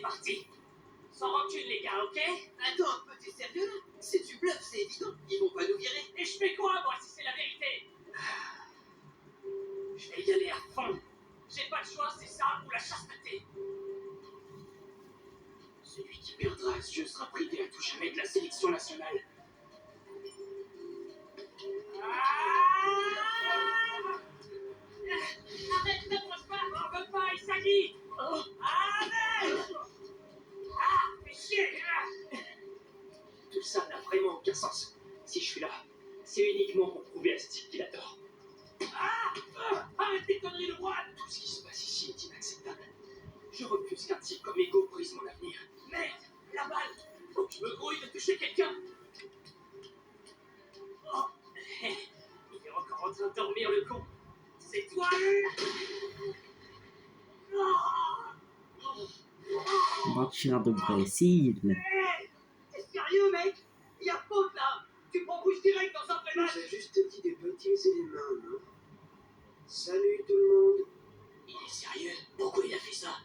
c'est parti. Sans rancune, les gars, ok? Attends un peu, t'es sérieux là? C'est du bluff, c'est évident. Ils vont pas nous virer. Et je fais quoi, moi, si c'est la vérité? Je vais y aller à fond. J'ai pas le choix, c'est ça ou la chasteté. Celui qui perdra à ce jeu sera privé à tout jamais de la sélection nationale. Arrête, t'approche pas, on veut pas, Isagi. Arrête. Fais chier. Tout ça n'a vraiment aucun sens. Si je suis là, c'est uniquement pour prouver à Steve qu'il a tort. Arrête tes conneries, le roi. Tout ce qui se passe ici est inacceptable. Je refuse qu'un type comme Ego brise mon avenir. Merde, la balle. Faut que je me grouille de toucher quelqu'un. Oh, il est encore en train de dormir, le con. C'est toi. Match do Brasil. T'es sérieux, mec? Y'a faute là. Tu prends rouge direct dans un vrai match. J'ai juste dit des petits éléments, non? Salut tout le monde. Il est sérieux? Pourquoi il a fait ça?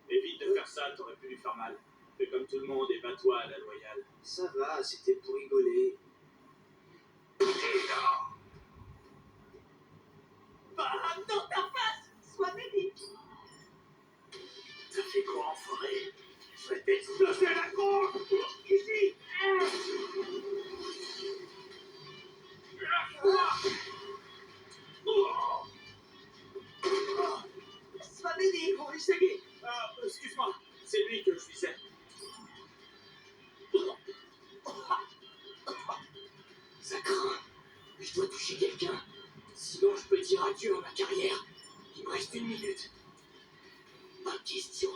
Évite de faire ça, t'aurais pu lui faire mal. Fais comme tout le monde et bats-toi à la loyale. Ça va, c'était pour rigoler. Bam dans ta face. Sois béni. T'as fait quoi, enfoiré? Je vais t'exploser la con. Ici. Sois béni. Oh, Isagi. Excuse-moi, c'est lui que je visais. Ça craint. Je dois toucher quelqu'un. Sinon, je peux dire adieu à ma carrière. Il me reste 1 minute. Pas question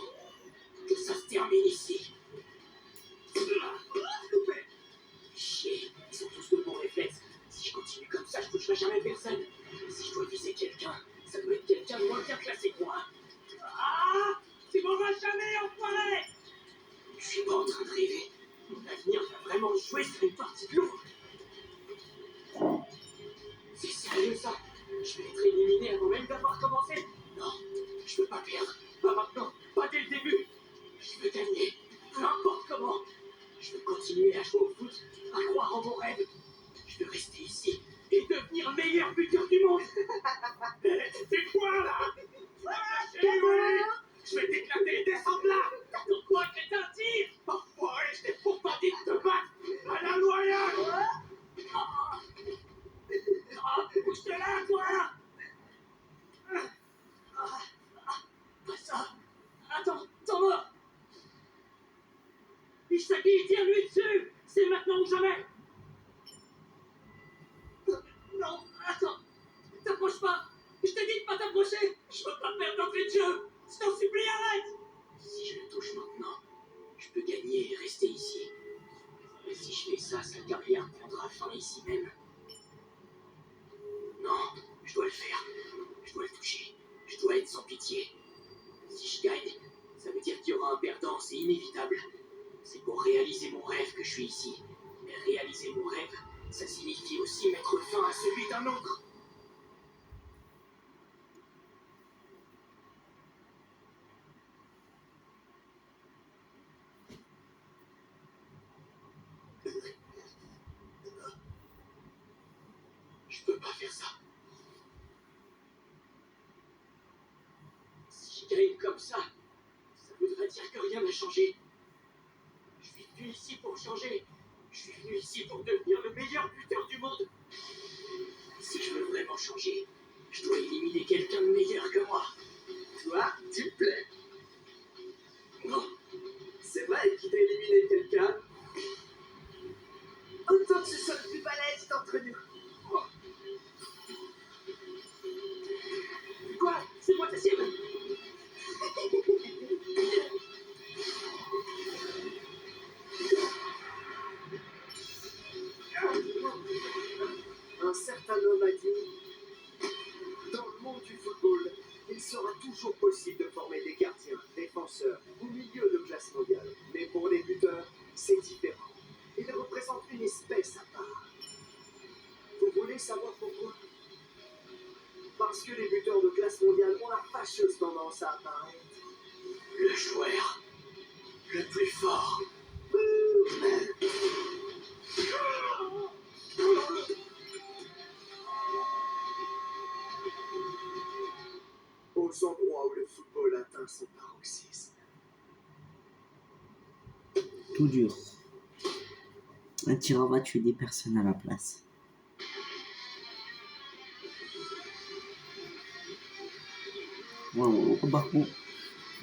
que ça se termine ici. Chier, ils sont tous de bons réflexes. Si je continue comme ça, je toucherai jamais personne. Si je dois viser quelqu'un, ça doit être quelqu'un de moins bien classé que moi. Tu m'auras jamais, enfoiré! Je suis pas en train de rêver. Mon avenir va vraiment jouer sur une partie de l'eau. C'est sérieux ça? Je vais être éliminé avant même d'avoir commencé? Non, je veux pas perdre. Pas maintenant, pas dès le début. Je veux gagner, peu importe comment. Je veux continuer à jouer au foot, à croire en mon rêve. Je veux rester ici et devenir le meilleur buteur du monde. Tu fais quoi là? Je vais t'éclater, descends de là. T'attends quoi, crétin? Tire. Parfois, je t'ai pourtant dit de te battre à la loyale. Bouge-toi là, toi. Pas ça. Attends-moi. Isagi, tire-lui dessus. C'est maintenant ou jamais. Non, attends. T'approches pas. Je t'ai dit de pas t'approcher. Je veux pas perdre d'entrée de jeu. Je t'en supplie, arrête. Si je le touche maintenant, je peux gagner et rester ici. Et si je fais ça, sa carrière prendra fin ici même. Non, je dois le faire. Je dois le toucher. Je dois être sans pitié. Si je gagne, ça veut dire qu'il y aura un perdant, c'est inévitable. C'est pour réaliser mon rêve que je suis ici. Mais réaliser mon rêve, ça signifie aussi mettre fin à celui d'un autre. Je peux pas faire ça. Si je gagne comme ça voudrait dire que rien n'a changé. Je suis venu ici pour changer. Je suis venu ici pour devenir le meilleur buteur du monde. Si je veux vraiment changer, je dois éliminer quelqu'un de meilleur que moi. Toi, tu me plais. Non, C'est vrai qu'il t'a éliminé quelqu'un. Autant que ce soit le plus balèze d'entre nous. quoi? C'est moi ta cible. Un certain homme a dit, dans le monde du football, il sera toujours possible de former des gardiens, défenseurs ou milieux de classe mondiale. Mais pour les buteurs, c'est différent. Ils représentent une espèce à part. Vous voulez savoir pourquoi? Parce que les buteurs de classe mondiale ont la fâcheuse tendance à apparaître. Le joueur tout dur. Un tireur va tuer des personnes à la place. Wow, par contre,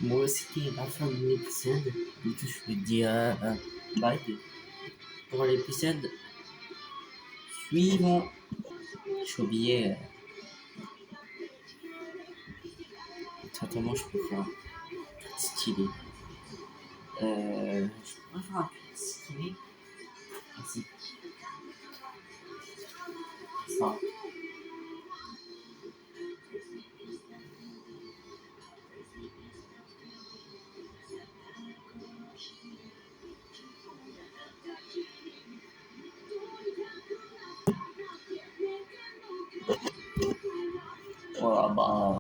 moi c'était la fin de l'épisode. Du coup, je peux dire bye pour l'épisode suivant. J'ai oublié. Totalement, je peux faire un truc stylé. Je pourrais faire un truc stylé. Vas-y. Ça. Voilà, bah.